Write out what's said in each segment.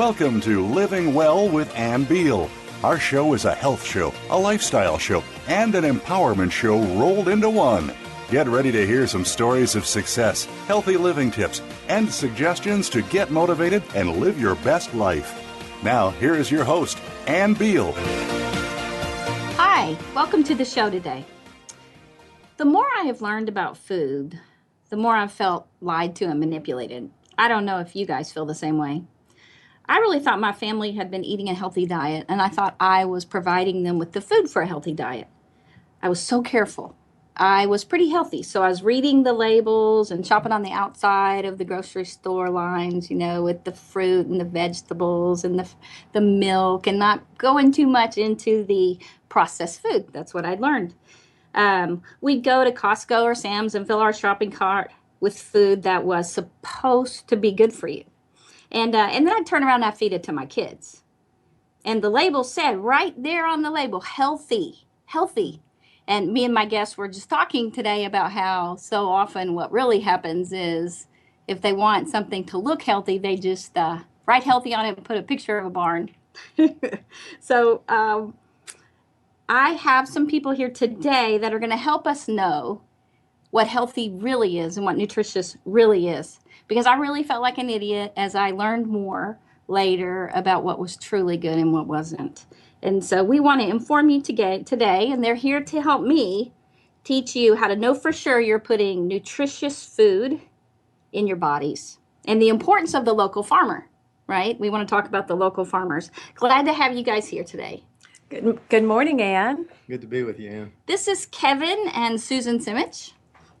Welcome to Living Well with Ann Beal. Our show is a health show, a lifestyle show, and an empowerment show rolled into one. Get ready to hear some stories of success, healthy living tips, and suggestions to get motivated and live your best life. Now, here is your host, Ann Beal. Hi, welcome to the show today. The more I have learned about food, the more I've felt lied to and manipulated. I don't know if you guys feel the same way. I really thought my family had been eating a healthy diet, and I thought I was providing them with the food for a healthy diet. I was so careful. I was pretty healthy, so I was reading the labels and shopping on the outside of the grocery store lines, with the fruit and the vegetables and the milk, and not going too much into the processed food. That's what I'd learned. We'd go to Costco or Sam's and fill our shopping cart with food that was supposed to be good for you. And then I'd turn around and I'd feed it to my kids. And the label said right there on the label, healthy, healthy. And me and my guests were just talking today about how so often what really happens is if they want something to look healthy, they just write healthy on it and put a picture of a barn. So I have some people here today that are going to help us know what healthy really is and what nutritious really is. Because I really felt like an idiot as I learned more later about what was truly good and what wasn't. And so we want to inform you today, and they're here to help me teach you how to know for sure you're putting nutritious food in your bodies and the importance of the local farmer, right? We want to talk about the local farmers. Glad to have you guys here today. Good morning, Ann. Good to be with you, Ann. This is Kevin and Susan Simich,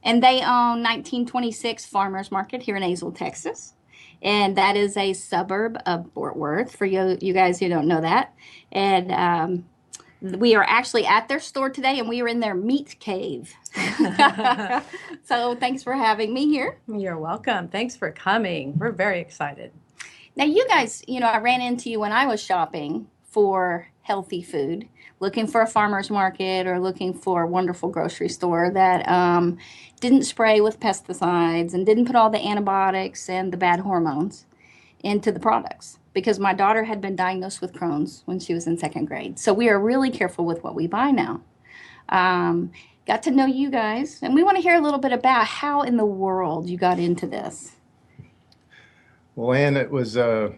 and they own 1926 Farmers Market here in Azle, Texas. And that is a suburb of Fort Worth, for you guys who don't know that. And we are actually at their store today, and we are in their meat cave. So thanks for having me here. You're welcome. Thanks for coming. We're very excited. Now, you guys, I ran into you when I was shopping for healthy food, looking for a farmer's market or looking for a wonderful grocery store that didn't spray with pesticides and didn't put all the antibiotics and the bad hormones into the products, because my daughter had been diagnosed with Crohn's when she was in second grade. So we are really careful with what we buy now. Got to know you guys, and we want to hear a little bit about how in the world you got into this. Well, Ann, it was a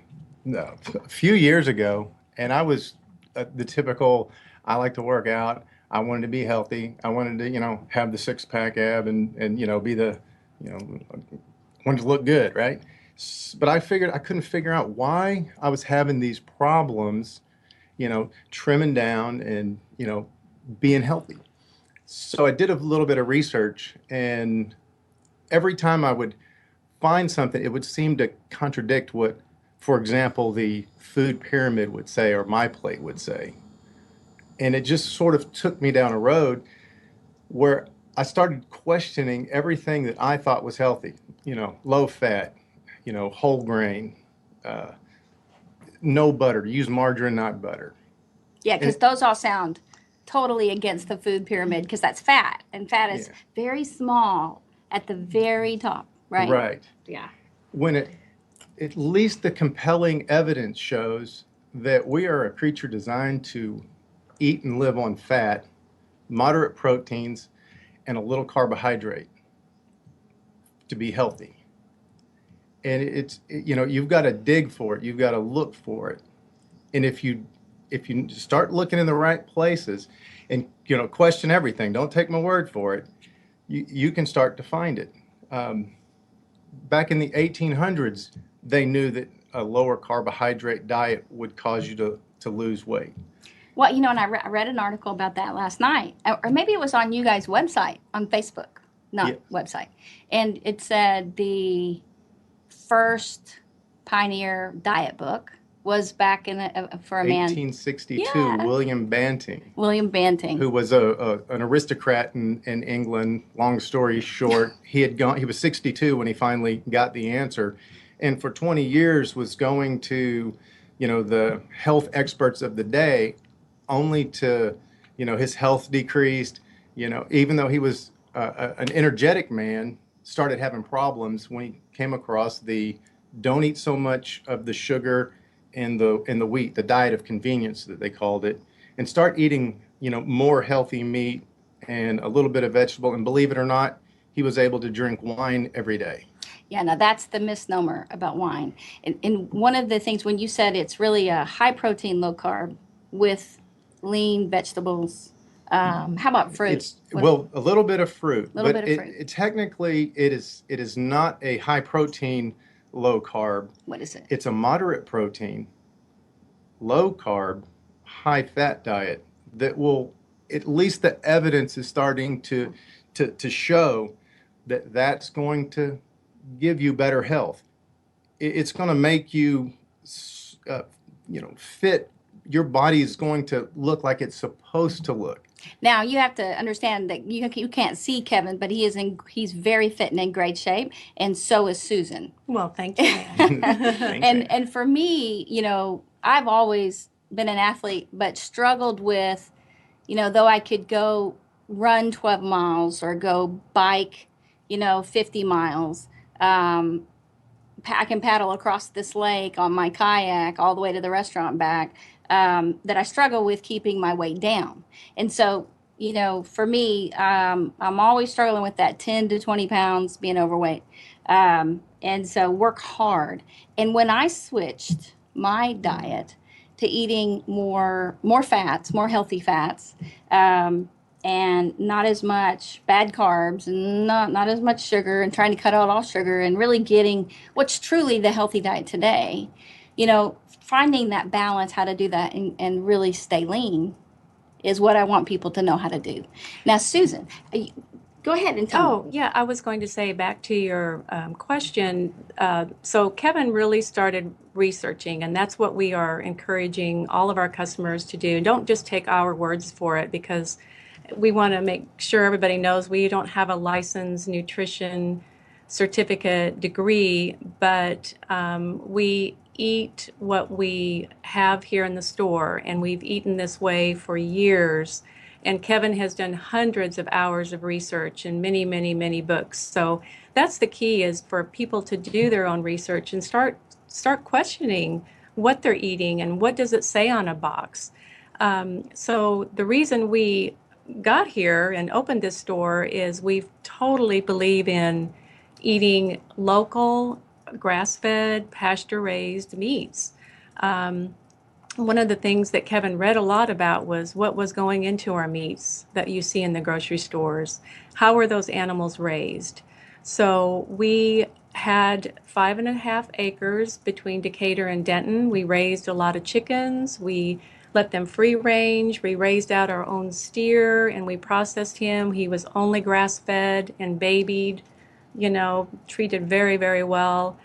few years ago, and I was the typical, I like to work out. I wanted to be healthy. I wanted to, have the six-pack ab and be the, wanted to look good, right? But I figured I couldn't figure out why I was having these problems, trimming down and, being healthy. So I did a little bit of research, and every time I would find something, it would seem to contradict what, for example, the food pyramid would say or my plate would say. And it just sort of took me down a road where I started questioning everything that I thought was healthy, low fat, whole grain, no butter, use margarine, not butter. Yeah, because those all sound totally against the food pyramid, because that's fat, and fat is very small at the very top, right? Right. Yeah. When at least the compelling evidence shows that we are a creature designed to eat and live on fat, moderate proteins, and a little carbohydrate to be healthy. And it's, you've got to dig for it. You've got to look for it. And if you start looking in the right places and, question everything, don't take my word for it, you can start to find it. Back in the 1800s, they knew that a lower carbohydrate diet would cause you to lose weight. Well, and I read an article about that last night, or maybe it was on you guys' website, on Facebook, website. And it said the first pioneer diet book was back in for a man. 1862, William Banting. William Banting. Who was an aristocrat in England. Long story short, he was 62 when he finally got the answer. And for 20 years was going to, the health experts of the day, only to, his health decreased, even though he was an energetic man, started having problems when he came across the don't eat so much of the sugar in the wheat, the diet of convenience that they called it, and start eating, more healthy meat and a little bit of vegetable. And believe it or not, he was able to drink wine every day. Yeah, now that's the misnomer about wine. And one of the things when you said it's really a high protein, low carb with lean vegetables. How about fruit? It's well, a little bit of fruit, Little but bit of fruit. it technically it is not a high protein, low carb. What is it? It's a moderate protein, low carb, high fat diet that will, at least the evidence is starting to show that that's going to give you better health. It's going to make you, fit. Your body is going to look like it's supposed to look. Now you have to understand that you can't see Kevin, but he's very fit and in great shape, and so is Susan. Well, thank you, Thanks, And for me, I've always been an athlete, but struggled with, though I could go run 12 miles or go bike, 50 miles. I can paddle across this lake on my kayak all the way to the restaurant and back. That I struggle with keeping my weight down. And so, for me, I'm always struggling with that 10 to 20 pounds being overweight. And so work hard. And when I switched my diet to eating more fats, more healthy fats, and not as much bad carbs and not as much sugar, and trying to cut out all sugar and really getting what's truly the healthy diet today, finding that balance, how to do that and really stay lean is what I want people to know how to do. Now, Susan, go ahead and tell me. Oh, yeah, I was going to say back to your question. So Kevin really started researching, and that's what we are encouraging all of our customers to do. Don't just take our words for it, because we want to make sure everybody knows we don't have a licensed nutrition certificate degree, but we eat what we have here in the store, and we've eaten this way for years. And Kevin has done hundreds of hours of research and many, many, many books. So that's the key, is for people to do their own research and start questioning what they're eating and what does it say on a box. So the reason we got here and opened this store is we totally believe in eating local, grass-fed, pasture-raised meats. One of the things that Kevin read a lot about was what was going into our meats that you see in the grocery stores. How were those animals raised? So we had 5.5 acres between Decatur and Denton. We raised a lot of chickens. We let them free range. We raised out our own steer and we processed him. He was only grass-fed and babied, treated very, very well.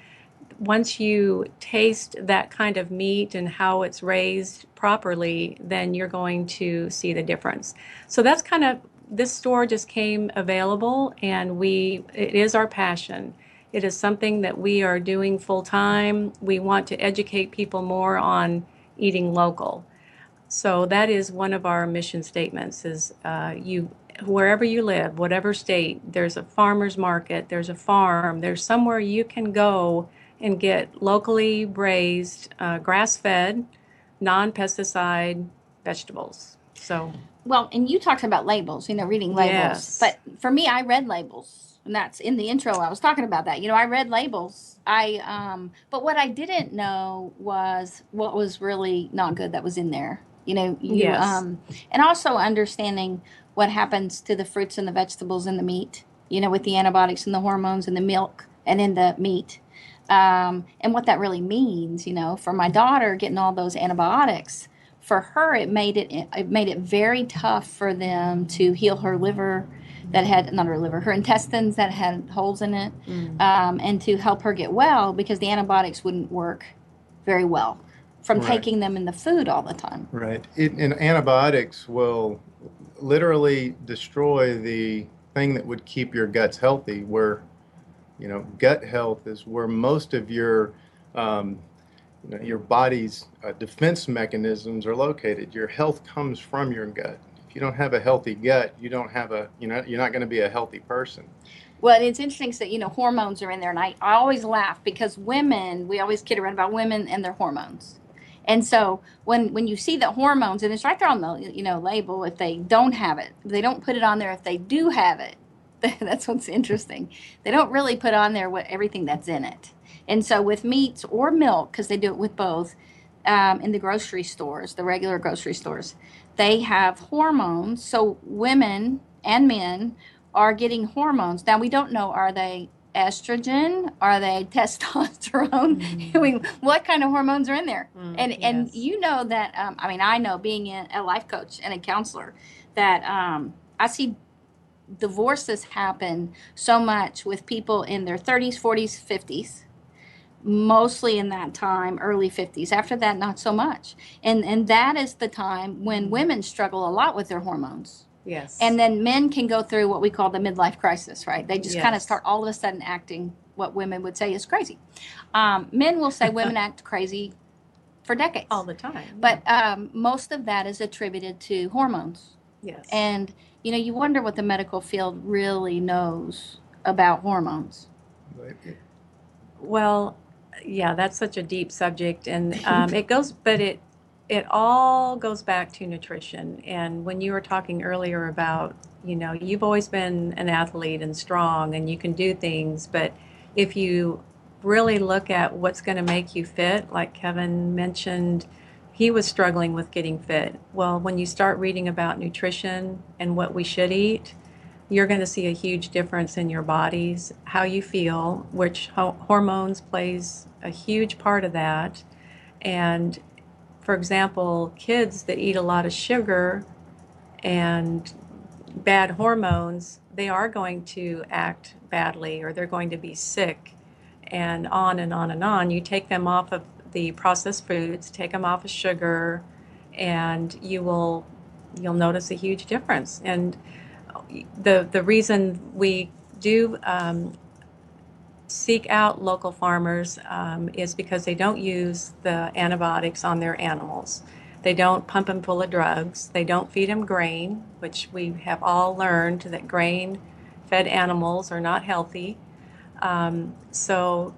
Once you taste that kind of meat and how it's raised properly, then you're going to see the difference. So that's kind of, this store just came available, and it is our passion. It is something that we are doing full time. We want to educate people more on eating local. So that is one of our mission statements is wherever you live, whatever state, there's a farmer's market, there's a farm, there's somewhere you can go and get locally raised, grass-fed, non-pesticide vegetables. So, Well, and you talked about labels, reading labels. Yes. But for me, I read labels. And that's in the intro. I was talking about that. I read labels. But what I didn't know was what was really not good that was in there. Yes. And also understanding what happens to the fruits and the vegetables and the meat, with the antibiotics and the hormones and the milk and in the meat. And what that really means, for my daughter getting all those antibiotics, for her, it made it very tough for them to heal her liver that had, not her liver, her intestines that had holes in it, and to help her get well because the antibiotics wouldn't work very well from Right. taking them in the food all the time. Right. And antibiotics will literally destroy the thing that would keep your guts healthy, where, gut health is where most of your body's defense mechanisms are located. Your health comes from your gut. If you don't have a healthy gut, you don't have you're not going to be a healthy person. Well, it's interesting that, hormones are in there. And I always laugh because women, we always kid around about women and their hormones. And so when you see the hormones, and it's right there on the label, if they don't have it, if they don't put it on there, if they do have it, that's what's interesting. They don't really put on there everything that's in it. And so with meats or milk, because they do it with both, in the grocery stores, the regular grocery stores, they have hormones. So women and men are getting hormones. Now, we don't know, are they estrogen? Are they testosterone? I mean, what kind of hormones are in there? And Yes. you know that, I know being a life coach and a counselor that I see divorces happen so much with people in their 30s, 40s, 50s, mostly in that time, early 50s. After that, not so much. And that is the time when women struggle a lot with their hormones. Yes. And then men can go through what we call the midlife crisis, right? They just kind of Yes. start all of a sudden acting what women would say is crazy. Men will say women act crazy for decades. All the time. But most of that is attributed to hormones. Yes. And, you wonder what the medical field really knows about hormones. Well, yeah, that's such a deep subject, and it all goes back to nutrition. And when you were talking earlier about, you've always been an athlete and strong, and you can do things, but if you really look at what's going to make you fit, like Kevin mentioned, he was struggling with getting fit. Well, when you start reading about nutrition and what we should eat, you're going to see a huge difference in your bodies, how you feel, which hormones plays a huge part of that. And for example, kids that eat a lot of sugar and bad hormones, they are going to act badly, or they're going to be sick, and on and on and on. You take them off of the processed foods, take them off of sugar, and you'll notice a huge difference. And the reason we do seek out local farmers is because they don't use the antibiotics on their animals. They don't pump them full of drugs. They don't feed them grain, which we have all learned that grain-fed animals are not healthy. So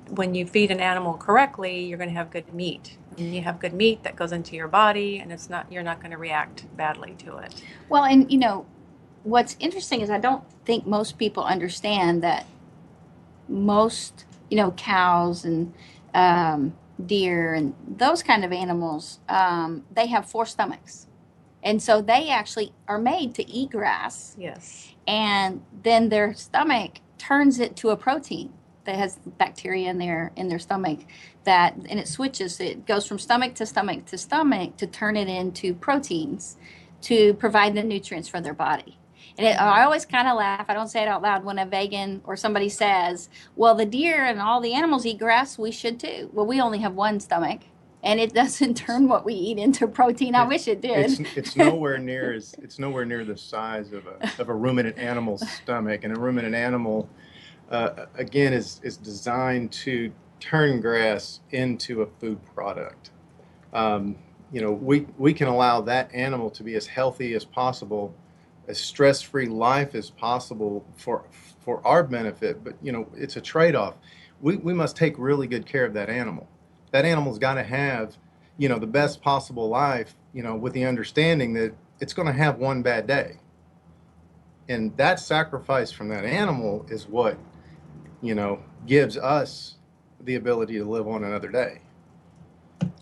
when you feed an animal correctly, you're going to have good meat. And you have good meat that goes into your body, and you're not going to react badly to it. Well, and what's interesting is I don't think most people understand that most, cows and deer and those kind of animals, they have 4 stomachs. And so they actually are made to eat grass. Yes. And then their stomach turns it to a protein that has bacteria in their stomach and it switches. It goes from stomach to stomach to stomach to turn it into proteins to provide the nutrients for their body. And I always kind of laugh. I don't say it out loud when a vegan or somebody says, well, the deer and all the animals eat grass, we should too. Well, we only have one stomach, and it doesn't turn what we eat into protein. I wish it did. It's nowhere near the size of a ruminant animal's stomach. And a ruminant animal, again, is designed to turn grass into a food product. We can allow that animal to be as healthy as possible, as stress-free life as possible for our benefit, but it's a trade-off. We must take really good care of that animal. That animal's got to have the best possible life, with the understanding that it's going to have one bad day, and that sacrifice from that animal is what gives us the ability to live on another day.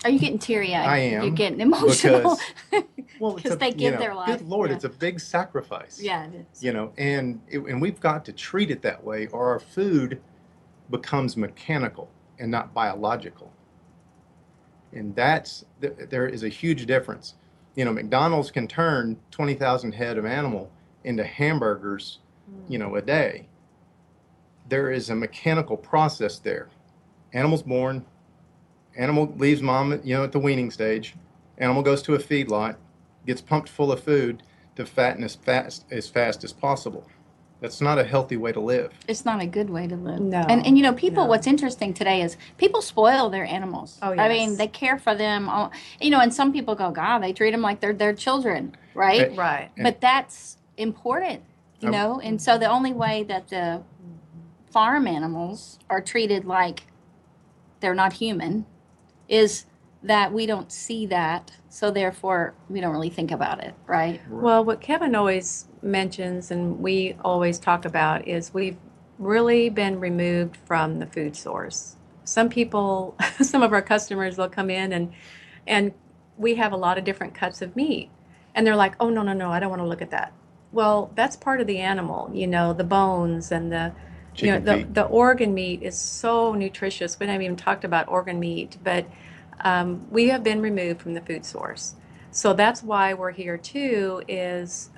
Are you getting teary-eyed? I am. You're getting emotional. Because they give their life. Good Lord, Yeah. it's a big sacrifice. Yeah, it is. And we've got to treat it that way, or our food becomes mechanical and not biological. And there is a huge difference. McDonald's can turn 20,000 head of animal into hamburgers, a day. There is a mechanical process there. Animal's born. Animal leaves mom, at the weaning stage. Animal goes to a feedlot, gets pumped full of food to fatten as fast as possible. That's not a healthy way to live. It's not a good way to live. No. And people, No. what's interesting today is people spoil their animals. Oh, I yes. mean, they care for them. And some people go, God, they treat them like they're their children, right? Right. But that's important, And so the only way that the farm animals are treated like they're not human is that we don't see that, so therefore we don't really think about it, right? Well, what Kevin always mentions and we always talk about is we've really been removed from the food source. Some people, some of our customers, they'll come in and we have a lot of different cuts of meat. And they're like, oh, no, no, no, I don't want to look at that. Well, that's part of the animal, the bones and the organ meat is so nutritious. We haven't even talked about organ meat, but we have been removed from the food source. So that's why we're here too, is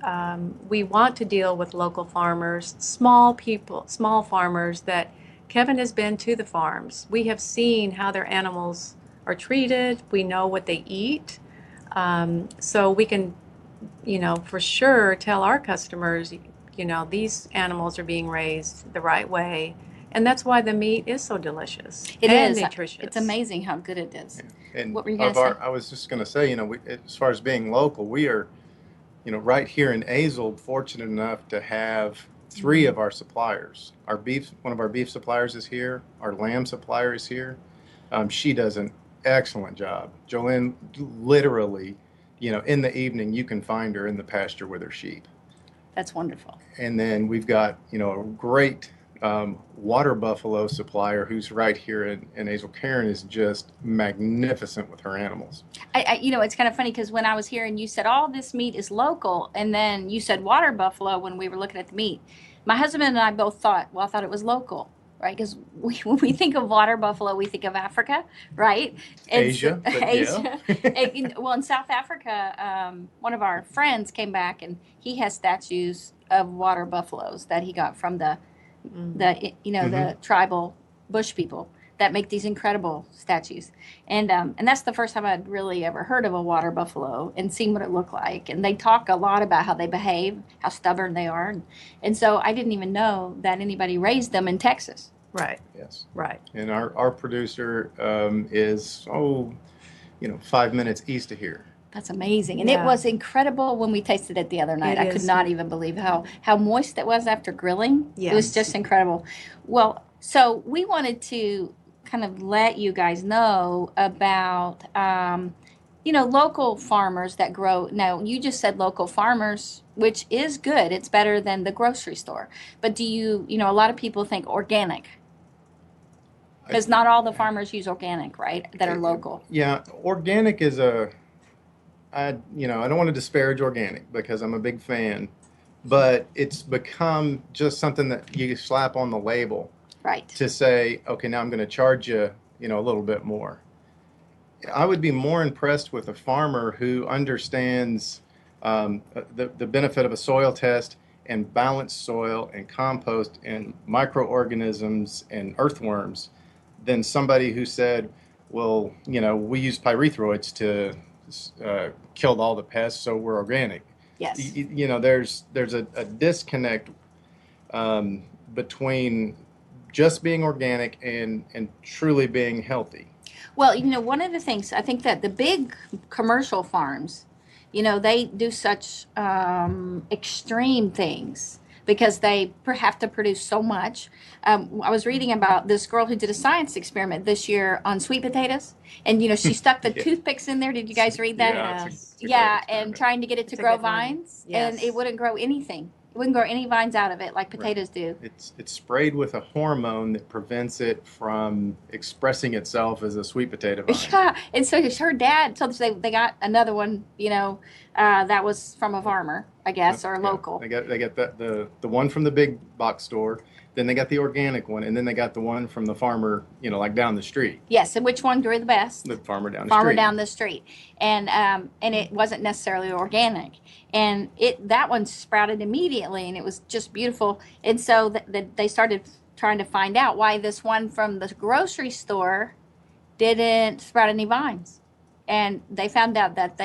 we want to deal with local farmers, small people, small farmers that Kevin has been to the farms. We have seen how their animals are treated. We know what they eat. So we can, for sure tell our customers, these animals are being raised the right way. And that's why the meat is so delicious and nutritious. It's amazing how good it is. Yeah. And what were you going to say? I was just going to say, as far as being local, we are, right here in Azle, fortunate enough to have 3 of our suppliers. One of our beef suppliers is here. Our lamb supplier is here. She does an excellent job. Jolene, literally, in the evening, you can find her in the pasture with her sheep. That's wonderful. And then we've got, a great water buffalo supplier who's right here in Azle. Karen is just magnificent with her animals. It's kind of funny because when I was here and you said all this meat is local, and then you said water buffalo when we were looking at the meat, my husband and I both thought, well, I thought it was local, right? Because when we think of water buffalo, we think of Africa, right? And Asia. Asia. Yeah. Well, in South Africa, one of our friends came back and he has statues of water buffaloes that he got from the tribal bush people that make these incredible statues. And that's the first time I'd really ever heard of a water buffalo and seen what it looked like. And they talk a lot about how they behave, how stubborn they are. And so I didn't even know that anybody raised them in Texas. Right. Yes. Right. And our producer is 5 minutes east of here. That's amazing. And Yeah. it was incredible when we tasted it the other night. I could not even believe how moist it was after grilling. Yes. It was just incredible. Well, so we wanted to kind of let you guys know about, local farmers that grow. Now, you just said local farmers, which is good. It's better than the grocery store. But do a lot of people think organic. Because not all the farmers use organic, right, that are local. Yeah, organic is I don't want to disparage organic because I'm a big fan, but it's become just something that you slap on the label. Right. To say, okay, now I'm going to charge you, a little bit more. I would be more impressed with a farmer who understands the benefit of a soil test and balanced soil and compost and microorganisms and earthworms than somebody who said, well, we use pyrethroids to killed all the pests, so we're organic. Yes. There's a disconnect between just being organic and truly being healthy. Well, one of the things I think that the big commercial farms, they do such extreme things because they have to produce so much. I was reading about this girl who did a science experiment this year on sweet potatoes, and she stuck the toothpicks in there. Did you guys read that? Yeah, it's a great and trying to get it to grow vines, Yes. and it wouldn't grow anything. It wouldn't grow any vines out of it like potatoes do. It's sprayed with a hormone that prevents it from expressing itself as a sweet potato vine. Yeah, and so her dad told us they got another one, that was from a farmer, I guess, or local. They got the one from the big box store, then they got the organic one, and then they got the one from the farmer, like down the street. Yes, and which one grew the best? The farmer down the Farmer street. down the street, and it wasn't necessarily organic, and that one sprouted immediately, and it was just beautiful. And so they started trying to find out why this one from the grocery store didn't sprout any vines. And they found out that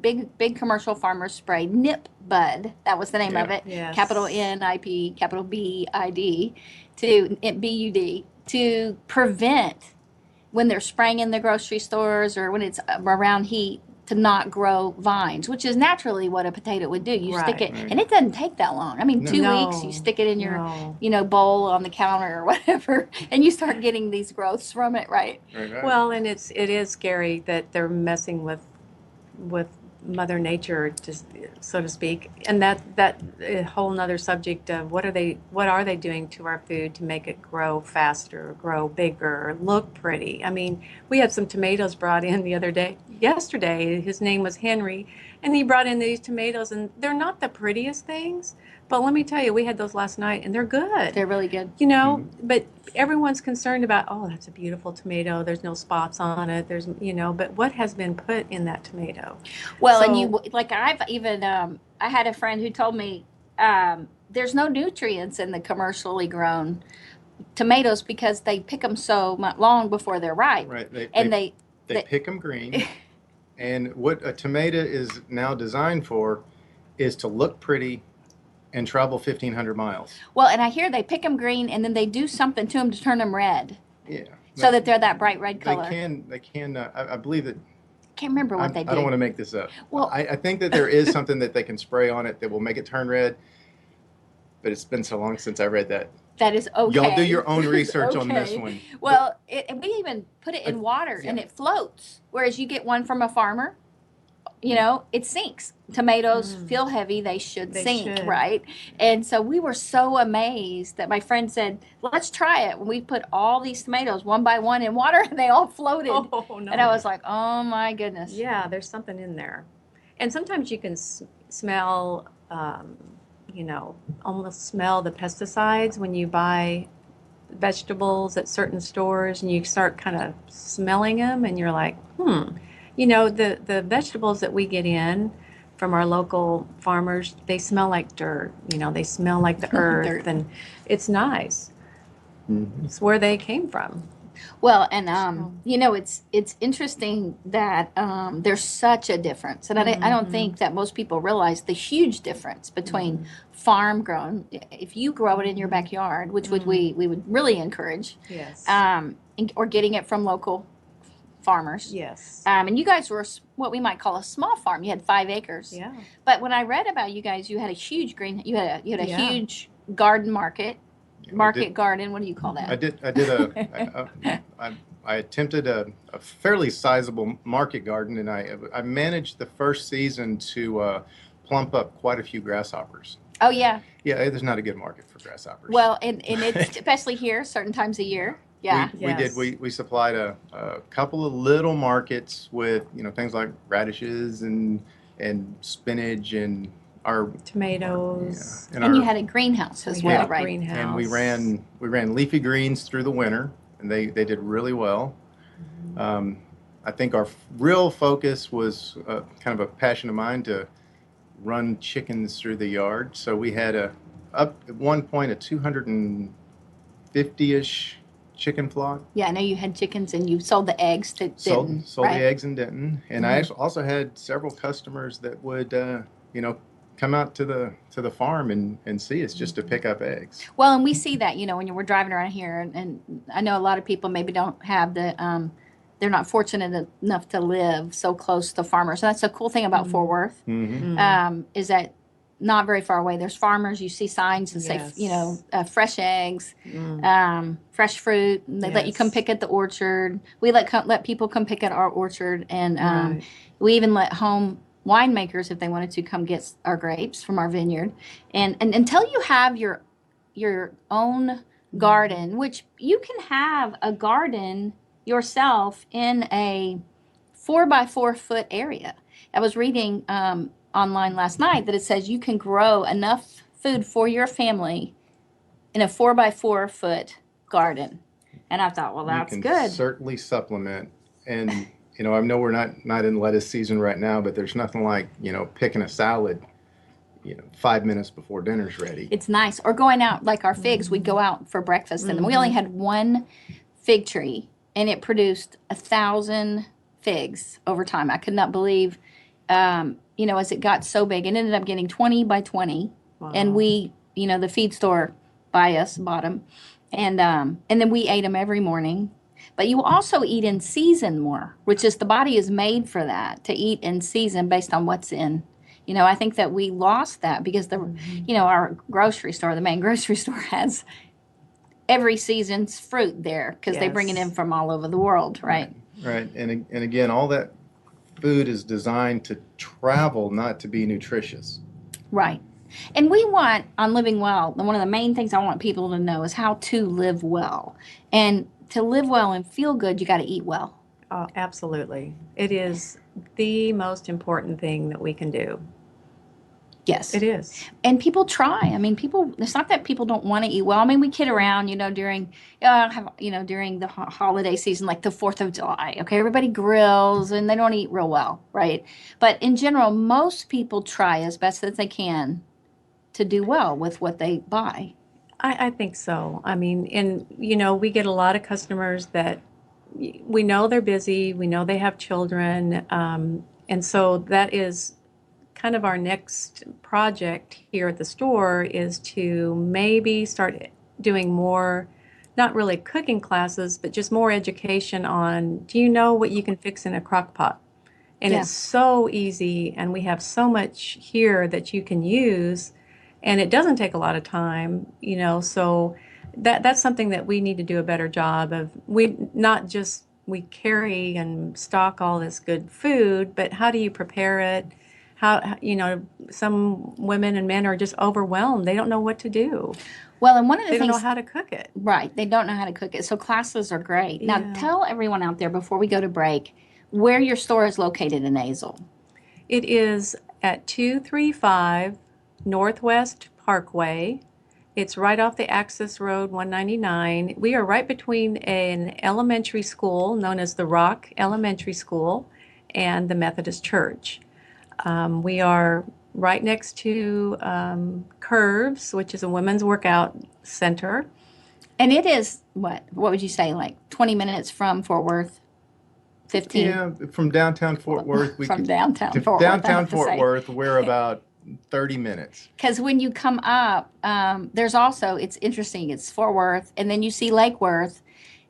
big commercial farmers sprayed Nip Bud. That was the name of it. Yes. Capital NIP, capital BID, BUD, to prevent when they're spraying in the grocery stores or when it's around heat, to not grow vines, which is naturally what a potato would do. You stick it, Right. and it doesn't take that long. I mean, No. 2 weeks, you stick it in your, bowl on the counter or whatever, and you start getting these growths from it, right? Right. Well, and it is scary that they're messing with Mother Nature, just so to speak, and that a whole nother subject of what are they doing to our food to make it grow faster, grow bigger, look pretty. I mean, we had some tomatoes brought in yesterday. His name was Henry, and he brought in these tomatoes, and they're not the prettiest things, but let me tell you, we had those last night, and they're good. They're really good. But everyone's concerned about, oh, that's a beautiful tomato. There's no spots on it. But what has been put in that tomato? Well, and I've even, I had a friend who told me there's no nutrients in the commercially grown tomatoes because they pick them so long before they're ripe. Right. They Pick them green. And what a tomato is now designed for is to look pretty and travel 1,500 miles. Well, and I hear they pick them green and then they do something to them to turn them red. Yeah. So that they're that bright red color. They can. I believe that. Can't remember what they do. I don't want to make this up. Well, I think that there is something that they can spray on it that will make it turn red. But it's been so long since I read that. That is okay. Y'all do your own research on this one. Well, we even put it in water and it floats. Whereas you get one from a farmer, it sinks. Tomatoes feel heavy. They should sink, right? And so we were so amazed that my friend said, let's try it. We put all these tomatoes one by one in water and they all floated. Oh, no. And I was like, oh my goodness. Yeah, there's something in there. And sometimes you can smell, almost smell the pesticides when you buy vegetables at certain stores and you start kind of smelling them and you're like, the vegetables that we get in from our local farmers, they smell like dirt. They smell like the earth, and it's nice. Mm-hmm. It's where they came from. Well, and it's interesting that there's such a difference, and I don't think that most people realize the huge difference between farm grown. If you grow it in your backyard, which we would really encourage, yes, or getting it from local farmers. Yes. And you guys were what we might call a small farm. You had 5 acres. Yeah. But when I read about you guys, you had a huge you had a huge garden market. Garden. What do you call that? I attempted a fairly sizable market garden, and I managed the first season to plump up quite a few grasshoppers. Oh yeah. Yeah, there's not a good market for grasshoppers. Well, and it's especially here, certain times a year. Yeah. We did. We supplied a couple of little markets with things like radishes and spinach and our tomatoes. Yeah. And you had a greenhouse as well, right? Greenhouse. And we ran leafy greens through the winter, and they did really well. Mm-hmm. I think our real focus was kind of a passion of mine to run chickens through the yard. So we had up at one point a 250-ish chicken flock. Yeah, I know you had chickens and you sold the eggs to Denton. Sold the eggs in Denton, and I also had several customers that would come out to the farm and see us just to pick up eggs. Well, and we see that when we're driving around here, and I know a lot of people maybe don't have the they're not fortunate enough to live so close to farmers. And that's a cool thing about Fort Worth, is that not very far away there's farmers. You see signs that say fresh eggs, fresh fruit. And they let you come pick at the orchard. We let people come pick at our orchard, and we even let home winemakers, if they wanted to, come get our grapes from our vineyard. And until you have your own garden, which you can have a garden yourself in a 4x4 foot area. I was reading online last night that it says you can grow enough food for your family in a 4x4 foot garden. And I thought, well, that's good. You can certainly supplement. And I know we're not in lettuce season right now, but there's nothing like picking a salad 5 minutes before dinner's ready. It's nice. Or going out, like our figs, we'd go out for breakfast, and we only had one fig tree, and it produced 1,000 figs over time. I could not believe, as it got so big. It ended up getting 20 by 20, and we, the feed store by us bought them, and then we ate them every morning. But you also eat in season more, which is the body is made for that, to eat in season based on what's in. I think that we lost that because our grocery store, the main grocery store, has every season's fruit there because they bring it in from all over the world, right? Right. And again, all that food is designed to travel, not to be nutritious. Right. And we want, on Living Well, one of the main things I want people to know is how to live well. And to live well and feel good, you got to eat well. Oh, absolutely. It is the most important thing that we can do. Yes. It is. And people try. I mean, it's not that people don't want to eat well. I mean, we kid around, during the holiday season, like the 4th of July. Okay, everybody grills and they don't eat real well, right? But in general, most people try as best as they can to do well with what they buy. I think so. I mean, we get a lot of customers that we know they're busy, we know they have children, and so that is kind of our next project here at the store, is to maybe start doing more, not really cooking classes, but just more education on, do you know what you can fix in a crock pot? And it's so easy, and we have so much here that you can use, and it doesn't take a lot of time, so that's something that we need to do a better job of. We carry and stock all this good food, but how do you prepare it? How some women and men are just overwhelmed. They don't know what to do. Well, and one of the things, they don't know how to cook it. Right. They don't know how to cook it. So classes are great. Yeah. Now, tell everyone out there before we go to break where your store is located in Azle. It is at 235 Northwest Parkway. It's right off the Access Road 199. We are right between an elementary school known as the Rock Elementary School and the Methodist Church. We are right next to Curves, which is a women's workout center. And it is, what would you say, like 20 minutes from Fort Worth? 15? Yeah, from downtown Fort Worth. Downtown Fort Worth, we're about 30 minutes. Because when you come up, there's also, it's interesting, it's Fort Worth, and then you see Lake Worth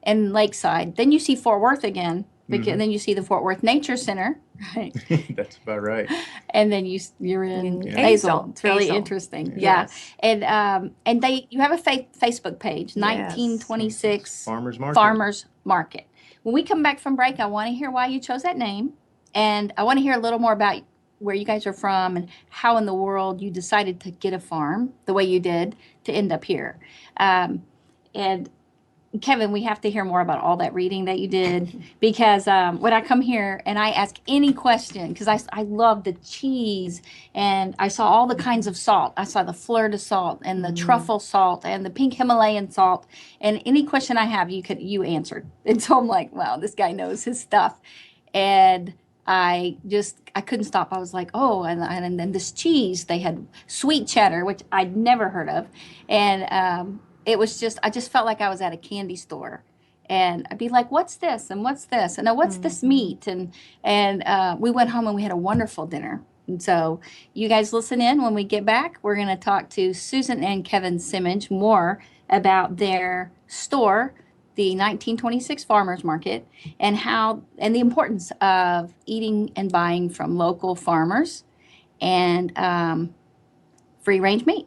and Lakeside. Then you see Fort Worth again, because then you see the Fort Worth Nature Center. Right. That's about right. And then you're in Azle. It's really interesting. Yes. Yeah. And you have a Facebook page, 1926 Farmers Market. When we come back from break, I want to hear why you chose that name, and I want to hear a little more about where you guys are from and how in the world you decided to get a farm the way you did to end up here. And Kevin, we have to hear more about all that reading that you did, because when I come here and I ask any question, because I love the cheese, and I saw all the kinds of salt. I saw the fleur de salt and the truffle salt and the pink Himalayan salt, and any question I have, you answered. And so I'm like, wow, this guy knows his stuff. And I couldn't stop. I was like, oh, and then this cheese, they had sweet cheddar, which I'd never heard of, and it was just, I just felt like I was at a candy store, and I'd be like, what's this? And what's this? And what's this meat? And we went home and we had a wonderful dinner. And so you guys listen in. When we get back, we're going to talk to Susan and Kevin Simich more about their store, the 1926 Farmers Market, and the importance of eating and buying from local farmers and free-range meat.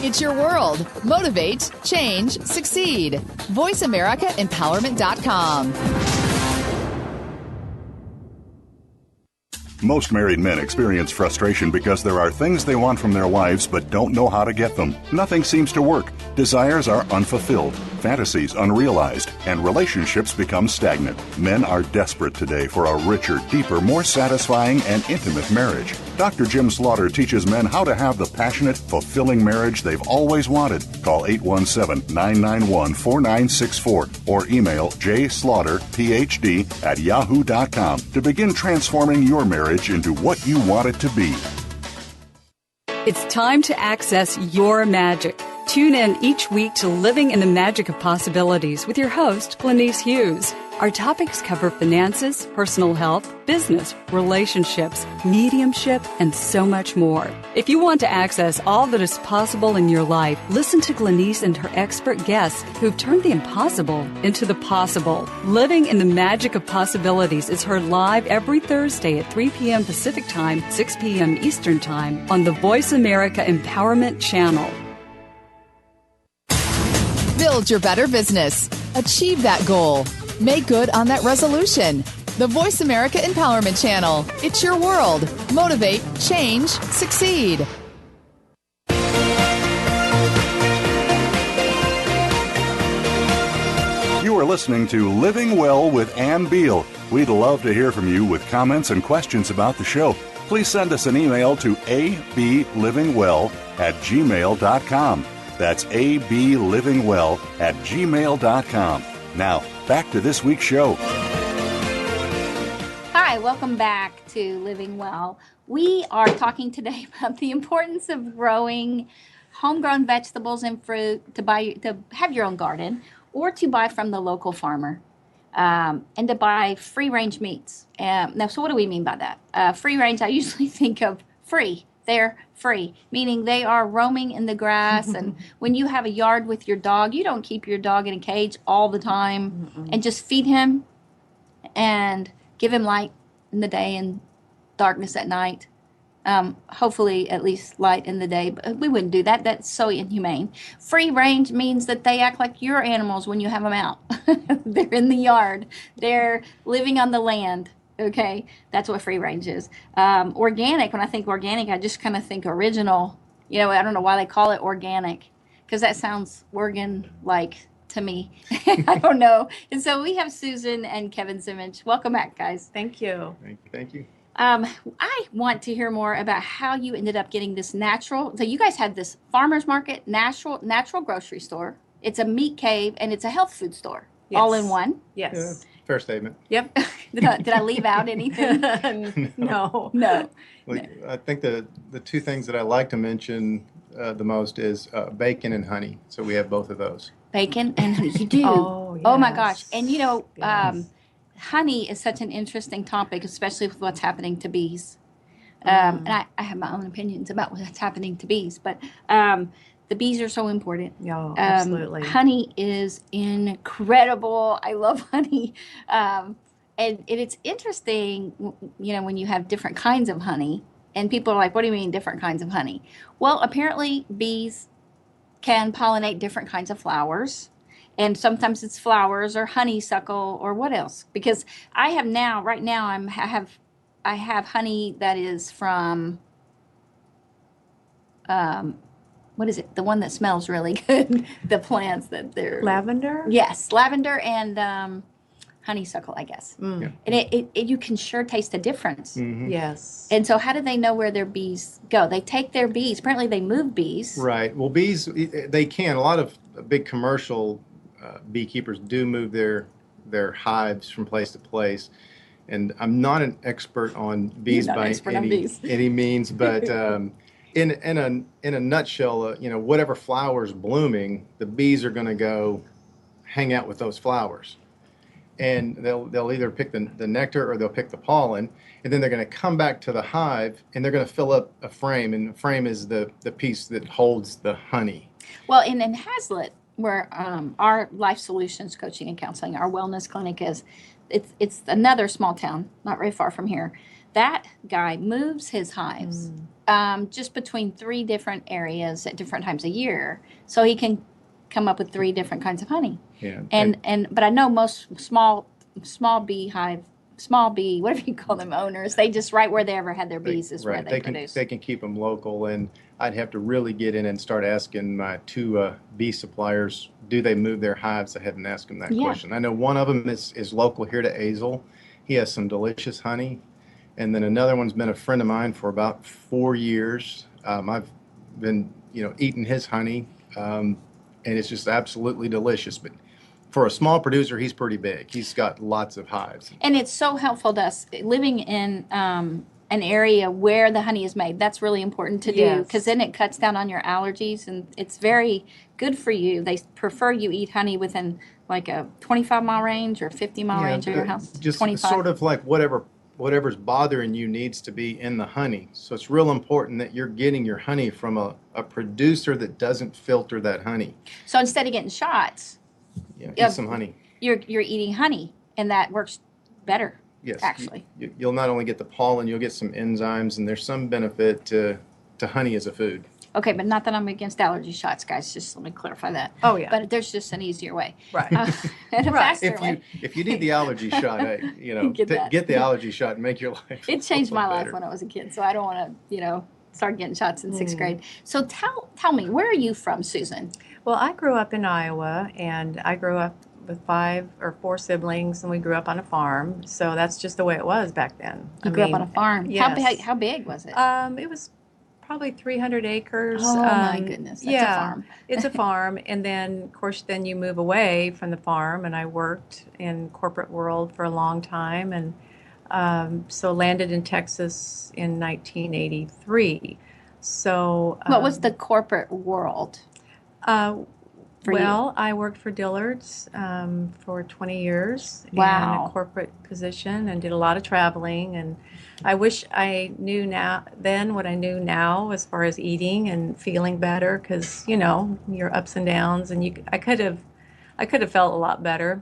It's your world. Motivate, change, succeed. VoiceAmericaEmpowerment.com. Most married men experience frustration because there are things they want from their wives but don't know how to get them. Nothing seems to work. Desires are unfulfilled, fantasies unrealized, and relationships become stagnant. Men are desperate today for a richer, deeper, more satisfying, and intimate marriage. Dr. Jim Slaughter teaches men how to have the passionate, fulfilling marriage they've always wanted. Call 817-991-4964 or email jslaughterphd@yahoo.com to begin transforming your marriage into what you want it to be. It's time to access your magic. Tune in each week to Living in the Magic of Possibilities with your host, Glenise Hughes. Our topics cover finances, personal health, business, relationships, mediumship, and so much more. If you want to access all that is possible in your life, listen to Glenise and her expert guests who've turned the impossible into the possible. Living in the Magic of Possibilities is heard live every Thursday at 3 p.m. Pacific Time, 6 p.m. Eastern Time on the Voice America Empowerment Channel. Build your better business. Achieve that goal. Make good on that resolution. The Voice America Empowerment Channel. It's your world. Motivate, change, succeed. You are listening to Living Well with Ann Beal. We'd love to hear from you with comments and questions about the show. Please send us an email to ablivingwell@gmail.com. That's ablivingwell@gmail.com. Now, back to this week's show. Hi, welcome back to Living Well. We are talking today about the importance of growing homegrown vegetables and fruit to have your own garden or to buy from the local farmer and to buy free-range meats. Now, so what do we mean by that? Free-range, I usually think of free. They're free, meaning they are roaming in the grass. And when you have a yard with your dog, you don't keep your dog in a cage all the time and just feed him and give him light in the day and darkness at night. Hopefully at least light in the day, but we wouldn't do that. That's so inhumane. Free range means that they act like your animals when you have them out. They're in the yard. They're living on the land. Okay, that's what free range is. Organic, when I think organic, I just kind of think original. You know, I don't know why they call it organic, because that sounds organ-like to me. I don't know. And so we have Susan and Kevin Simich. Welcome back, guys. Thank you. Thank you. I want to hear more about how you ended up getting this natural. So you guys had this farmer's market, natural grocery store. It's a meat cave, and it's a health food store, all in one. Yes. Yeah, fair statement. Yep. Did I leave out anything? No. No. Well, I think the two things that I like to mention the most is bacon and honey. So we have both of those. Bacon and honey. You do. Oh, my gosh. yes. And you know, Yes. honey is such an interesting topic, especially with what's happening to bees. And I have my own opinions about what's happening to bees, but the bees are so important. Yeah, absolutely. Honey is incredible. I love honey. And it's interesting, you know, when you have different kinds of honey, and people are like, what do you mean different kinds of honey? Well, apparently bees can pollinate different kinds of flowers. And sometimes it's flowers or honeysuckle or what else? Because I have now, right now, I have honey that is from, what is it? The one that smells really good. The plants that they're Lavender? Yes, lavender and honeysuckle, I guess. Mm. And it you can sure taste the difference. Mm-hmm. Yes. And so, how do they know where their bees go? They take their bees. Apparently, they move bees. Right. Well, bees, they can. A lot of big commercial beekeepers do move their hives from place to place. And I'm not an expert on bees You're not an by expert on bees. any means, but in a nutshell, you know, whatever flower's blooming, the bees are going to go hang out with those flowers. And they'll either pick the nectar or they'll pick the pollen, and then they're going to come back to the hive and they're going to fill up a frame, and the frame is the piece that holds the honey. Well, in Hazlitt, where our Life Solutions Coaching and Counseling, our wellness clinic is, it's another small town, not very far from here. That guy moves his hives just between 3 different areas at different times a year, so he can come up with 3 different kinds of honey. Yeah. But I know most small bee, whatever you call them, owners, they just right where they ever had their bees is where they produce. They can keep them local, and I'd have to really get in and start asking my 2 bee suppliers, do they move their hives? I hadn't asked them that question. I know one of them is local here to Azle. He has some delicious honey. And then another one's been a friend of mine for about 4 years. I've been, eating his honey, and it's just absolutely delicious. But for a small producer, he's pretty big. He's got lots of hives. And it's so helpful to us living in an area where the honey is made. That's really important to do Yes. because then it cuts down on your allergies and it's very good for you. They prefer you eat honey within like a 25-mile range or 50-mile range of your house. Just 25. sort of like whatever's bothering you needs to be in the honey. So it's real important that you're getting your honey from a producer that doesn't filter that honey. So instead of getting shots, Yeah, Yeah. eat some honey. you're eating honey, and that works better. Yes, actually. you'll not only get the pollen, you'll get some enzymes, and there's some benefit to honey as a food. Okay, but not that I'm against allergy shots, guys. Just let me clarify that. Oh, yeah. But there's just an easier way. Right. And a Right. faster way. If you need the allergy shot, Get that. get the allergy shot and make your life. It changed my life better. when I was a kid, so I don't want to, start getting shots in sixth grade. So tell me, where are you from, Susan? Well, I grew up in Iowa, and I grew up with 5 or 4 siblings, and we grew up on a farm. So that's just the way it was back then. You grew up on a farm. Yes. How big was it? It was probably 300 acres. Oh, my goodness. That's a farm. It's a farm. And then, of course, then you move away from the farm, and I worked in corporate world for a long time, and so landed in Texas in 1983. So What was the corporate world? For Well, I worked for Dillard's for 20 years in Wow. a corporate position and did a lot of traveling. And I wish I knew then what I knew now as far as eating and feeling better, because your ups and downs, and I could have felt a lot better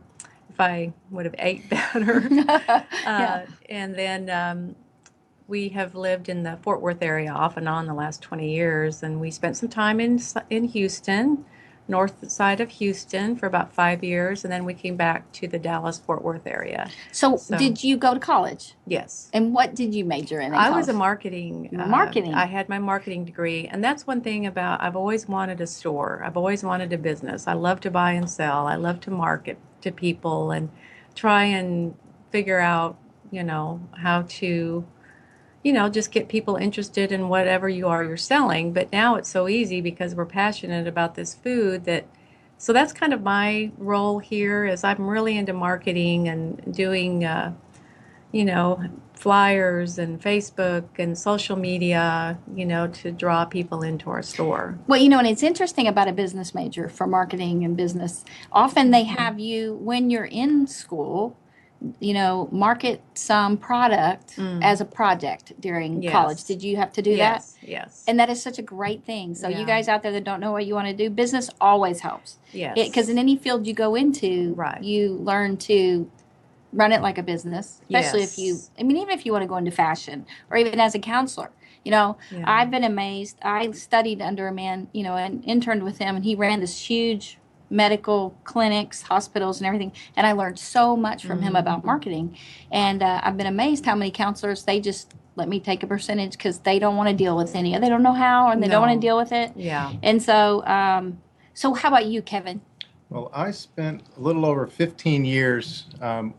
if I would have ate better. Yeah. And then we have lived in the Fort Worth area off and on the last 20 years, and we spent some time in Houston, north side of Houston, for about 5 years, and then we came back to the Dallas-Fort Worth area. So So- did you go to college? Yes. And what did you major in I was a college? marketing. Marketing. I had my marketing degree, and that's one thing about, I've always wanted a store. I've always wanted a business. I love to buy and sell. I love to market to people and try and figure out, how to, just get people interested in whatever you're selling. But now it's so easy because we're passionate about this food so that's kind of my role here, is I'm really into marketing and doing, flyers and Facebook and social media, to draw people into our store. Well, and it's interesting about a business major for marketing and business. Often they have you, when you're in school, market some product as a project during Yes. college. Did you have to do that? Yes, yes. And that is such a great thing. So you Yeah. guys out there that don't know what you want to do, business always helps. Yes. Because in any field you go into, Right. you learn to run it like a business, especially if Yes. even if you want to go into fashion or even as a counselor. Yeah. I've been amazed. I studied under a man, and interned with him, and he ran this huge medical clinics, hospitals, and everything. And I learned so much from him about marketing. And I've been amazed how many counselors, they just let me take a percentage because they don't want to deal with any. They don't know how, and they don't want to No. deal with it. Yeah. And so, so how about you, Kevin? Well, I spent a little over 15 years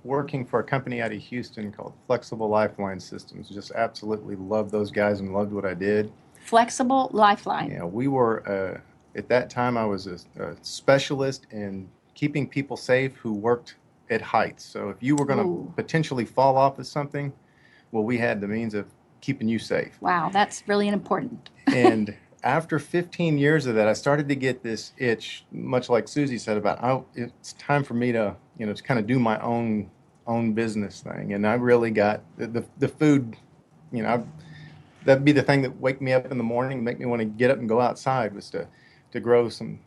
working for a company out of Houston called Flexible Lifeline Systems. Just absolutely loved those guys and loved what I did. Flexible Lifeline. Yeah, we were, at that time, I was a specialist in keeping people safe who worked at heights. So if you were going Ooh. to potentially fall off of something, well, we had the means of keeping you safe. Wow, that's really important. And after 15 years of that, I started to get this itch, much like Susie said about, it's time for me to, to kind of do my own business thing. And I really got the food, that'd be the thing that wake me up in the morning, make me want to get up and go outside, was to grow some,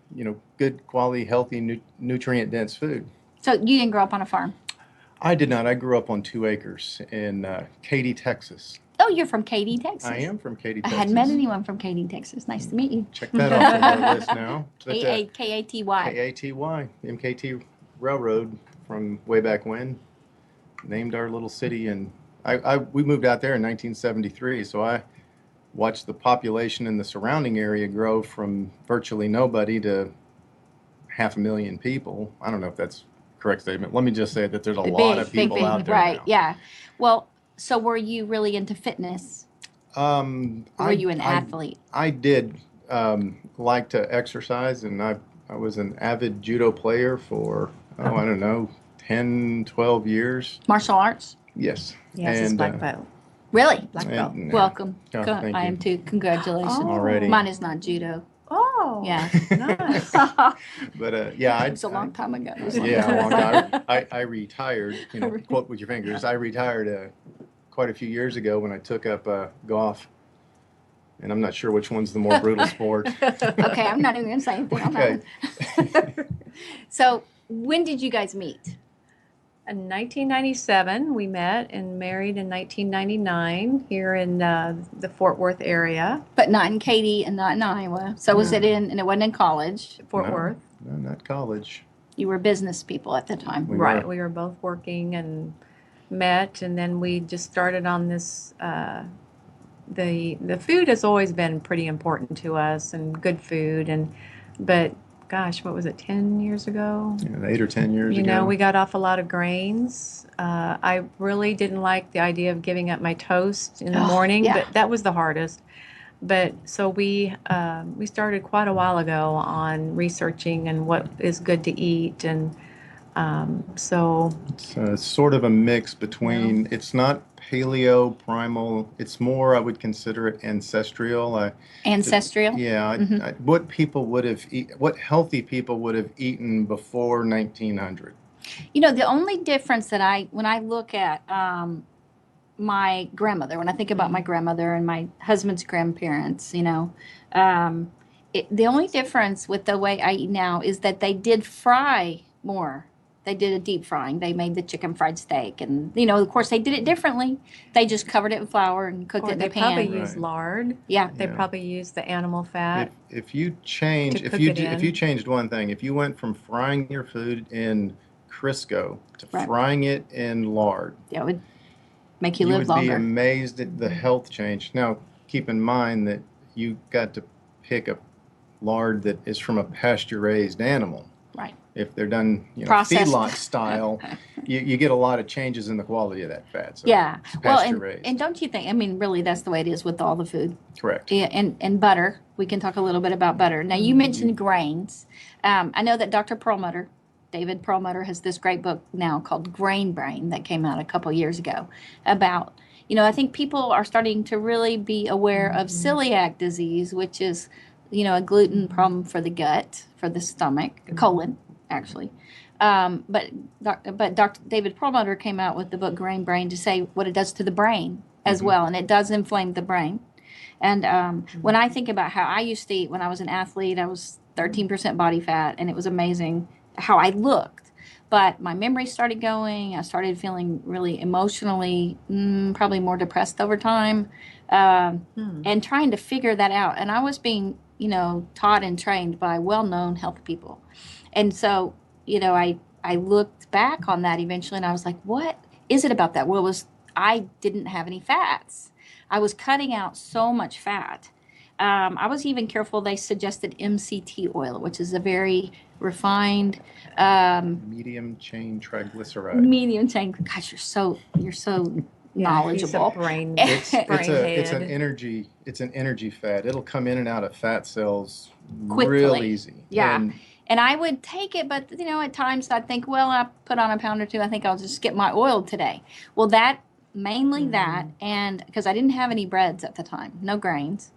good quality, healthy, nutrient dense food. So you didn't grow up on a farm? I did not. I grew up on 2 acres in Katy, Texas. Oh, you're from Katy, Texas. I am from Katy, I Texas. hadn't met anyone from Katy, Texas. Nice to meet you. Check that off of our list now. But, K-A-T-Y. K-A-T-Y, MKT Railroad from way back when, named our little city. And we moved out there in 1973, so I watched the population in the surrounding area grow from virtually nobody to 500,000 people. I don't know if that's a correct statement. Let me just say that there's a lot of people out there right, now. yeah. Well, so were you really into fitness? Were you an athlete? I did like to exercise, and I was an avid judo player for, I don't know, 10, 12 years. Martial arts? Yes. Yes, it's And, black belt. Really? Black belt. And, Welcome. oh, thank I you. am too. Congratulations. Already. Mine is not judo. Oh, Yeah. nice. But yeah, It was a long time ago. yeah, a long time. I retired. Quote with your fingers. I retired quite a few years ago when I took up golf, and I'm not sure which one's the more brutal sport. Okay, I'm not even going to say anything on Okay. that one. So, when did you guys meet? In 1997, we met and married in 1999 here in the Fort Worth area. But not in Katy and not in Iowa. So, was it in, and it wasn't in college? Fort No, Worth. No, not college. You were business people at the time. We Right. were. We were both working and met, and then we just started on this. The food has always been pretty important to us, and good food, but gosh, what was it, 10 years ago? Yeah, 8 or 10 years You ago. know, we got off a lot of grains. I really didn't like the idea of giving up my toast in the morning, yeah. but that was the hardest. But so we started quite a while ago on researching and what is good to eat, and so It's sort of a mix between, it's not paleo, primal, it's more, I would consider it ancestral. Ancestral? Yeah, what people would have what healthy people would have eaten before 1900. You know, the only difference that when I look at my grandmother, when I think about my grandmother and my husband's grandparents, you know, the only difference with the way I eat now is that they did fry more. They did a deep frying. They made the chicken fried steak. And, you know, of course, they did it differently. They just covered it in flour and cooked it in they the pan. probably used Right. lard. Yeah. They Yeah. probably used the animal fat. If you change, To if cook you it if in. you changed one thing, if you went from frying your food in Crisco to Right. frying it in lard, That would make you you live would be longer. amazed at the health change. Now, keep in mind that you got to pick a lard that is from a pasture-raised animal. Right. If they're done, Processed. feedlot style, you get a lot of changes in the quality of that fat. So Yeah. it's Well, pasture-raised. and don't you think, I mean, really, that's the way it is with all the food. Correct. Yeah, and butter. We can talk a little bit about butter. Now, you mentioned grains. I know that Dr. Perlmutter, David Perlmutter, has this great book now called Grain Brain that came out a couple years ago about, you know, I think people are starting to really be aware of celiac disease, which is, you know, a gluten problem for the gut, for the stomach, colon, actually. But Dr. David Perlmutter came out with the book Grain Brain to say what it does to the brain as well, and it does inflame the brain. And when I think about how I used to eat when I was an athlete, I was 13% body fat, and it was amazing how I looked. But my memory started going. I started feeling really emotionally, probably more depressed over time, and trying to figure that out. And I was being, you know, taught and trained by well-known health people. And so, you know, I looked back on that eventually, and I was like, what is it about that? Well, I didn't have any fats. I was cutting out so much fat. I was even careful. They suggested MCT oil, which is a very refined, Medium chain triglyceride. medium chain. Gosh, you're so knowledgeable. He's a brain, It's brain an energy fat. It'll come in and out of fat cells Quickly. real easy. Yeah. And I would take it, but, you know, at times I'd think, well, I put on a pound or two. I think I'll just skip my oil today. Well, mainly that, and because I didn't have any breads at the time, no grains.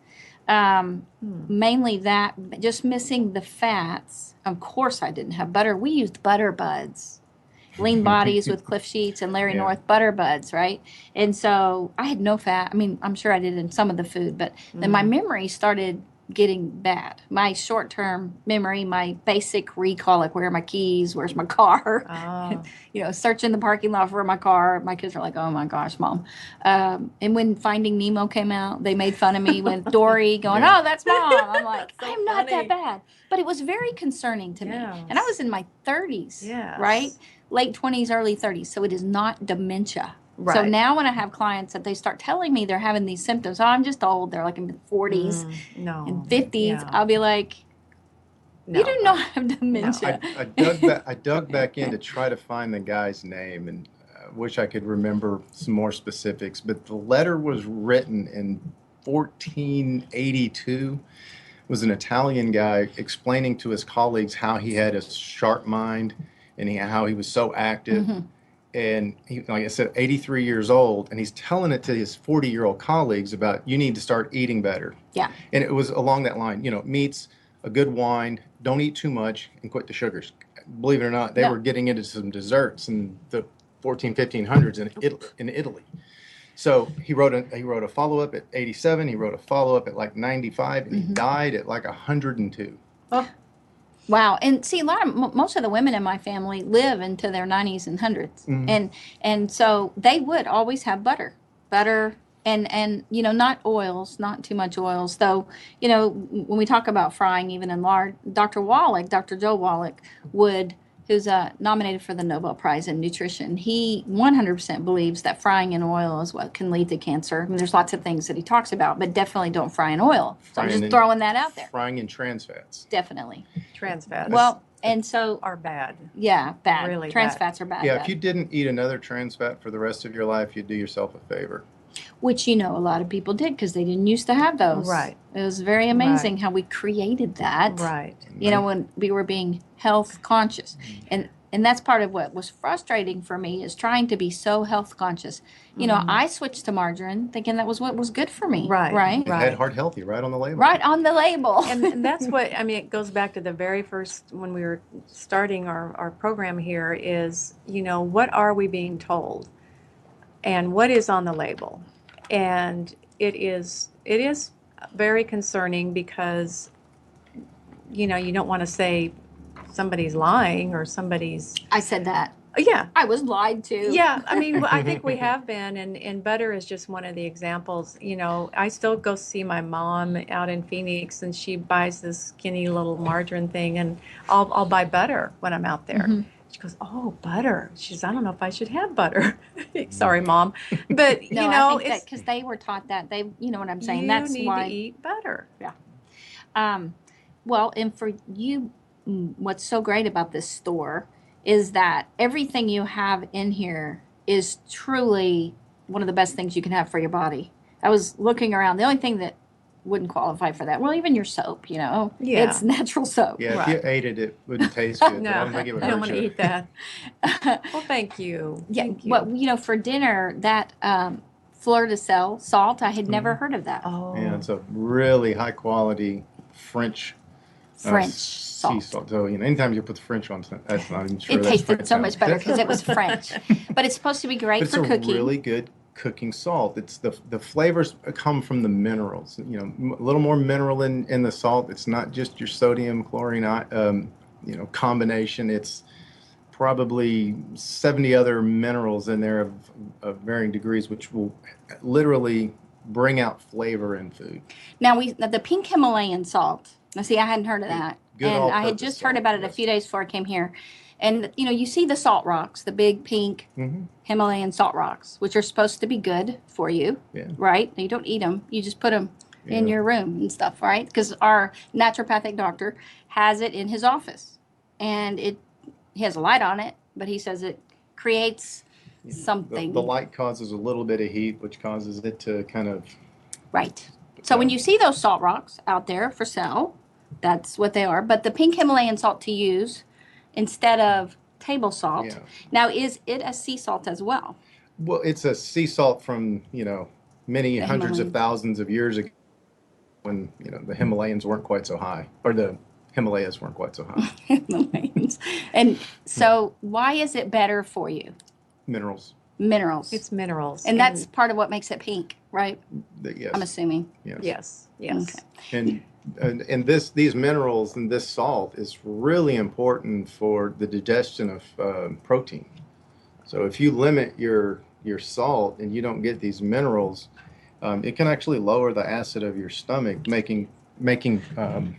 Mainly that, just missing the fats. Of course, I didn't have butter. We used butter buds, Lean Bodies with Cliff Sheets and Larry Yeah. North butter buds, right? And so I had no fat. I mean, I'm sure I did in some of the food, but then my memory started getting bad. My short-term memory, my basic recall, like where are my keys, where's my car, you know, searching the parking lot for my car. My kids are like, oh my gosh, Mom. And when Finding Nemo came out, they made fun of me with Dory going, Yeah. oh, that's Mom. I'm like, So I'm not funny. that bad. But it was very concerning to me. And I was in my 30s, Yes. right? Late 20s, early 30s. So it is not dementia. So Right. now when I have clients that they start telling me they're having these symptoms, oh, I'm just old. They're like in the 40s No. and 50s. Yeah. I'll be like, No. you do not have dementia. I dug back in to try to find the guy's name, and wish I could remember some more specifics. But the letter was written in 1482. It was an Italian guy explaining to his colleagues how he had a sharp mind and how he was so active. And he, like I said, 83 years old, and he's telling it to his 40-year-old colleagues about, you need to start eating better. Yeah. And it was along that line, meats, a good wine, don't eat too much, and quit the sugars. Believe it or not, they were getting into some desserts in the 1500s in Italy. So he wrote a follow-up at 87. He wrote a follow-up at like 95, and he died at like 102. Oh. Wow. And see, most of the women in my family live into their 90s and 100s. And so they would always have butter, and not oils, not too much oils. Though, when we talk about frying, even in lard, Dr. Joe Wallach who's nominated for the Nobel Prize in Nutrition, he 100% believes that frying in oil is what can lead to cancer. I mean, there's lots of things that he talks about, but definitely don't fry in oil. So I'm just throwing that out there. Frying in trans fats. Definitely. Trans fats. Well, and so are bad. Yeah, bad. Really trans bad. fats are bad. Yeah, bad. if you didn't eat another trans fat for the rest of your life, you'd do yourself a favor. Which, a lot of people did because they didn't used to have those. Right. It was very amazing how we created that. Right. When we were being health conscious. And that's part of what was frustrating for me is trying to be so health conscious. I switched to margarine thinking that was what was good for me. Right. It had heart healthy right on the label. Right on the label. And that's what, it goes back to the very first, when we were starting our program here is, what are we being told? And what is on the label? And it is very concerning because, you don't want to say somebody's lying or somebody's... I said that. Yeah. I was lied to. Yeah. I think we have been. And butter is just one of the examples. I still go see my mom out in Phoenix and she buys this skinny little margarine thing and I'll buy butter when I'm out there. She goes, "Oh, butter." She says, "I don't know if I should have butter." Sorry, Mom. But, No, I think it's because they were taught that. They, what I'm saying? That's need why. to eat butter. Yeah. Well, and for you, what's so great about this store is that everything you have in here is truly one of the best things you can have for your body. I was looking around. The only thing that wouldn't qualify for that, well, even your soap, it's natural soap. Yeah, if you ate it, it wouldn't taste good. No, I don't think it would I don't hurt want to you. eat that. Well, thank you. Yeah, Thank you. but for dinner, that fleur de sel salt, I had never heard of that. Oh. Yeah, it's a really high quality French sea salt. salt. So anytime you put the French on, that's not even sure. It that's tasted so much better because it was French. But it's supposed to be great But for it's cooking. a really good cooking salt. It's the flavors come from the minerals. A little more mineral in the salt. It's not just your sodium chlorine combination. It's probably 70 other minerals in there of varying degrees, which will literally bring out flavor in food. Now the pink Himalayan salt. Now see, I hadn't heard of that, Good and I had all-purpose just heard salt, about it a yes. few days before I came here. And you see the salt rocks, the big pink Himalayan salt rocks, which are supposed to be good for you, right? You don't eat them; you just put them in your room and stuff, right? Because our naturopathic doctor has it in his office, and he has a light on it, but he says it creates something. The light causes a little bit of heat, which causes it to kind of... Right. So when you see those salt rocks out there for sale, that's what they are. But the pink Himalayan salt to use instead of table salt. Yeah. Now, is it a sea salt as well? Well, it's a sea salt from, many The hundreds of Himalayan. thousands of years ago when, the Himalayas weren't quite so high, or the Himalayas weren't quite so high. Himalayans. And so why is it better for you? Minerals. Minerals. It's minerals. and that's part of what makes it pink, right? Yes. I'm assuming. Yes. Yes. Okay. And these minerals and this salt is really important for the digestion of protein. So if you limit your salt and you don't get these minerals, it can actually lower the acid of your stomach, making the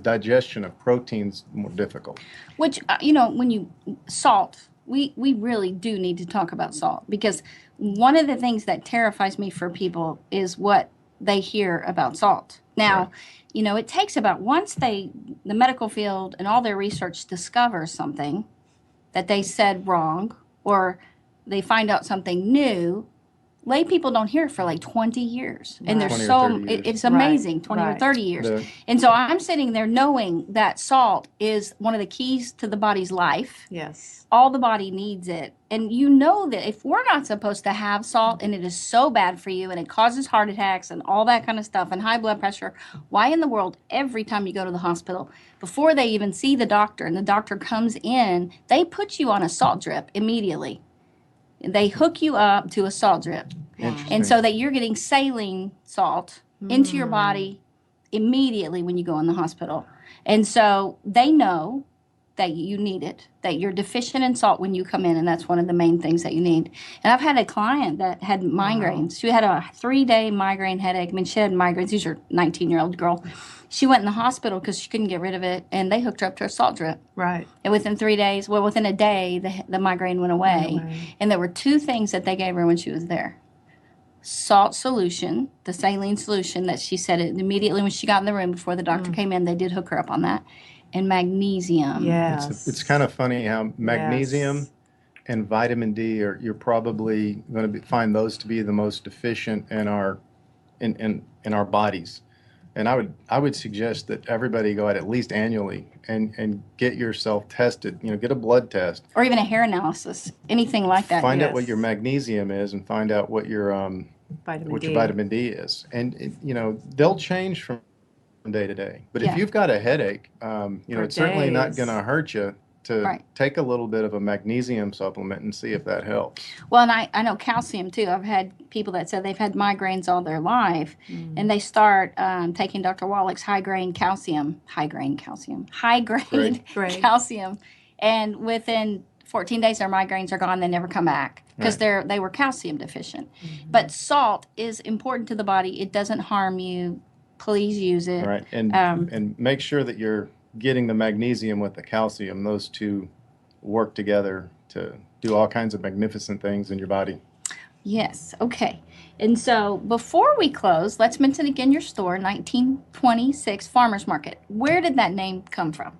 digestion of proteins more difficult. Which, when you salt, we really do need to talk about salt because one of the things that terrifies me for people is what they hear about salt. Now, it takes about once the medical field and all their research discovers something that they said wrong or they find out something new, lay people don't hear it for like 20 years. And there's 20 or so, 30 years. it's amazing, Right, 20 or right. 30 years. The- And so I'm sitting there knowing that salt is one of the keys to the body's life. Yes. All the body needs it. And you know that if we're not supposed to have salt and it is so bad for you and it causes heart attacks and all that kind of stuff and high blood pressure, why in the world every time you go to the hospital, before they even see the doctor and the doctor comes in, they put you on a salt drip immediately. They hook you up to a salt drip. Interesting. And so that you're getting saline salt into your body immediately when you go in the hospital. And so they know that you need it, that you're deficient in salt when you come in, and that's one of the main things that you need. And I've had a client that had migraines. She had a 3-day migraine headache. I mean, she had migraines. She's a 19-year-old girl. She went in the hospital because she couldn't get rid of it, and they hooked her up to a salt drip. Right. And within 3 days, well, within a day, the migraine went away. And there were 2 things that they gave her when she was there. Salt solution, the saline solution that she said it immediately when she got in the room before the doctor came in, they did hook her up on that. And magnesium. Yes. It's kind of funny how magnesium Yes. and vitamin D you're probably going to find those to be the most deficient in our in our bodies. And I would suggest that everybody go out at least annually and get yourself tested. Get a blood test. Or even a hair analysis, anything like that. Find out Yes. what your magnesium is and find out what your Vitamin D. your vitamin D is. And they'll change from day to day. But Yeah. if you've got a headache, For it's certainly not days. going to hurt you to Right. take a little bit of a magnesium supplement and see if that helps. Well, and I know calcium too. I've had people that said they've had migraines all their life, and they start taking Dr. Wallach's high-grade calcium, Great. calcium, and within 14 days their migraines are gone. They never come back because they were calcium deficient. But salt is important to the body. It doesn't harm you. Please use it. Right. And make sure that you're getting the magnesium with the calcium. Those two work together to do all kinds of magnificent things in your body. Yes. Okay. And so before we close, let's mention again your store, 1926 Farmers Market. Where did that name come from?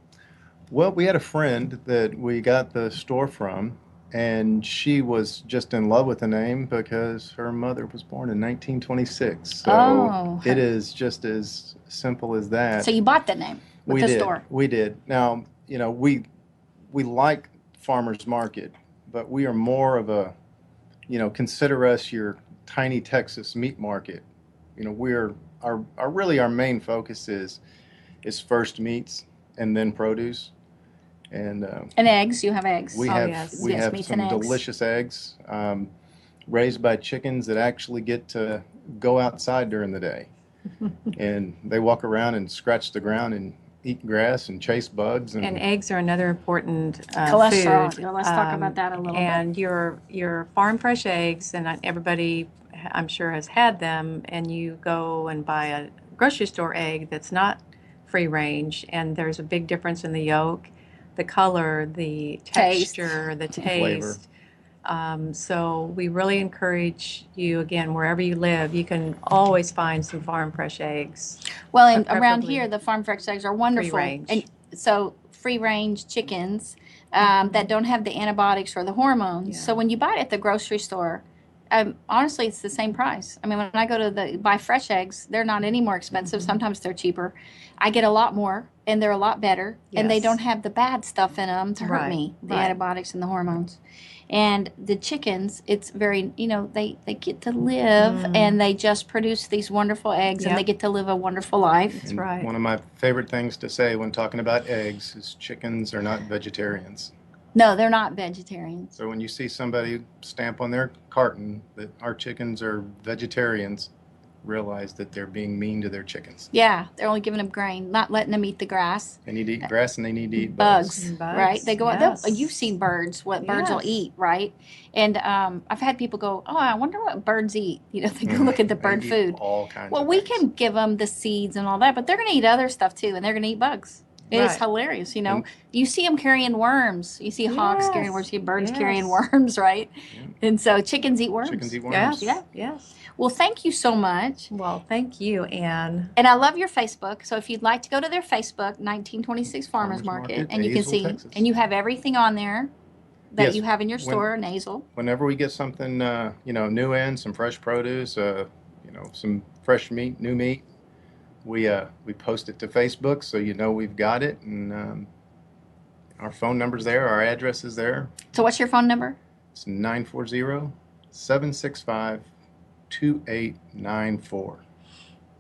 Well, we had a friend that we got the store from, and she was just in love with the name because her mother was born in 1926. So Oh. it is just as simple as that. So you bought the name with the store. We did. Now, we like Farmers Market, but we are more of a, consider us your tiny Texas meat market. We're our main focus is first meats and then produce. And eggs. You have eggs. we Oh, have yes. we Yes, have meats some and eggs. delicious eggs raised by chickens that actually get to go outside during the day. And they walk around and scratch the ground and eat grass and chase bugs. And eggs are another important Cholesterol. food. Yeah, let's talk about that a little bit. And your farm fresh eggs, and everybody I'm sure has had them, and you go and buy a grocery store egg that's not free range, and there's a big difference in the yolk, the color, the Taste. texture, the flavor. taste. So we really encourage you, again, wherever you live, you can always find some farm fresh eggs. Well, and But around preferably here, the farm fresh eggs are wonderful. free-range. And so free range chickens that don't have the antibiotics or the hormones. Yeah. So when you buy it at the grocery store, honestly, it's the same price. I mean, when I go to buy fresh eggs, they're not any more expensive. Sometimes they're cheaper. I get a lot more, and they're a lot better, and they Yes. don't have the bad stuff in them to hurt Right, me, the right. antibiotics and the hormones. And the chickens, it's very, they get to live, and they just produce these wonderful eggs, and Yep. they get to live a wonderful life. That's right. One of my favorite things to say when talking about eggs is chickens are not vegetarians. No, they're not vegetarians. So when you see somebody stamp on their carton that our chickens are vegetarians, realize that they're being mean to their chickens. Yeah, they're only giving them grain, not letting them eat the grass. They need to eat grass and they need to eat Bugs, Bugs, right? They go out. yes. You've seen birds, what birds will Yes. eat, right? And I've had people go, "Oh, I wonder what birds eat." They go look at the They bird eat food. all kinds Well, of we things. can give them the seeds and all that, but they're going to eat other stuff too, and they're going to eat bugs. It is Right. hilarious, And- You see them carrying worms. You see hawks Yes. carrying worms. You see birds Yes. carrying worms, right? And so chickens eat worms. Chickens eat worms. Yes. Yeah. Yes. Well, thank you so much. Well, thank you, Anne. And I love your Facebook. So if you'd like to go to their Facebook, 1926 Farmers Farmers Market, Market, and you can Hayesville, see, Texas. and you have everything on there that Yes, you have in your store, nasal. Whenever we get something, new in, some fresh produce, some fresh meat, new meat, we post it to Facebook so we've got it, and our phone number's there, our address is there. So what's your phone number? It's 940-765-2894.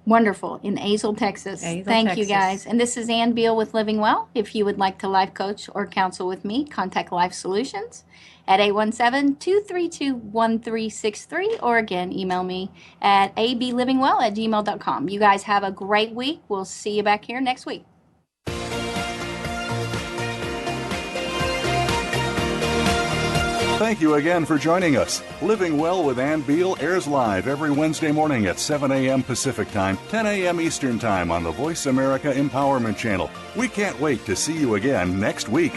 Wonderful. In Azle, Texas. Thank you, guys. And this is Ann Beal with Living Well. If you would like to life coach or counsel with me, contact Life Solutions at 817-232-1363, or again, email me at ablivingwell@gmail.com. You guys have a great week. We'll see you back here next week. Thank you again for joining us. Living Well with Ann Beal airs live every Wednesday morning at 7 a.m. Pacific Time, 10 a.m. Eastern Time on the Voice America Empowerment Channel. We can't wait to see you again next week.